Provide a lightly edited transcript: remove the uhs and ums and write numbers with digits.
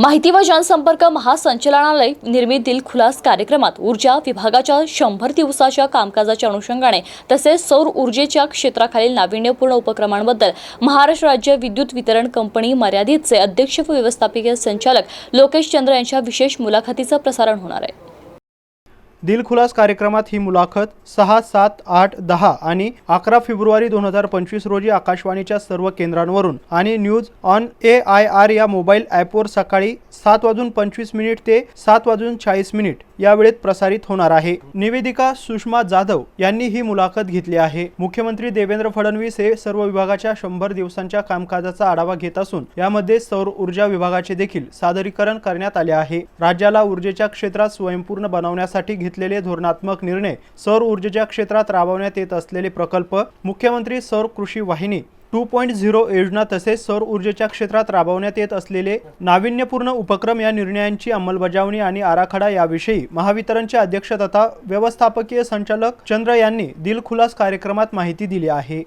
माहिती व जनसंपर्क महासंचालनालय निर्मित दिलखुलास कार्यक्रमात ऊर्जा विभागाच्या 100 दिवसाच्या कामकाजाच्या अनुषंगाने तसेच सौर ऊर्जेच्या क्षेत्राखालील नाविन्यपूर्ण उपक्रमांबद्दल महाराष्ट्र राज्य विद्युत वितरण कंपनी मर्यादितचे अध्यक्ष व व्यवस्थापकीय संचालक लोकेश चंद्र यांच्या विशेष मुलाखतीचं प्रसारण होणार आहे। दिलखुलास कार्यक्रमात ही मुलाखत 6, 7, 8, 10 आणि 11 फेब्रुवारी 2025 रोजी आकाशवाणीच्या सर्व केंद्रांवरून आणि न्यूज ऑन AIR या मोबाईल ॲपवर सकाळी 7:25 ते 7:40 या वेळेत प्रसारित होणार आहे। निवेदिका सुषमा जाधव यांनी ही मुलाखत घेतली आहे। मुख्यमंत्री देवेंद्र फडणवीस हे सर्व विभागाच्या 100 दिवसांच्या कामकाजाचा आढावा घेत असून यामध्ये सौर ऊर्जा विभागाचे देखील सादरीकरण करण्यात आले आहे। राज्याला ऊर्जेच्या क्षेत्रात स्वयंपूर्ण बनवण्यासाठी घेतलेले धोरणात्मक निर्णय, सौर ऊर्जेच्या क्षेत्रात राबवण्यात येत असलेले प्रकल्प, मुख्यमंत्री सौर कृषी वाहिनी 2.0 योजना तसेच सौर ऊर्जेच्या क्षेत्रात राबवण्यात येत असलेले नाविन्यपूर्ण उपक्रम या निर्णयांची अंमलबजावणी आणि आराखडा याविषयी महावितरणचे अध्यक्ष तथा व्यवस्थापकीय संचालक चंद्र यांनी दिलखुलास कार्यक्रमात माहिती दिली आहे।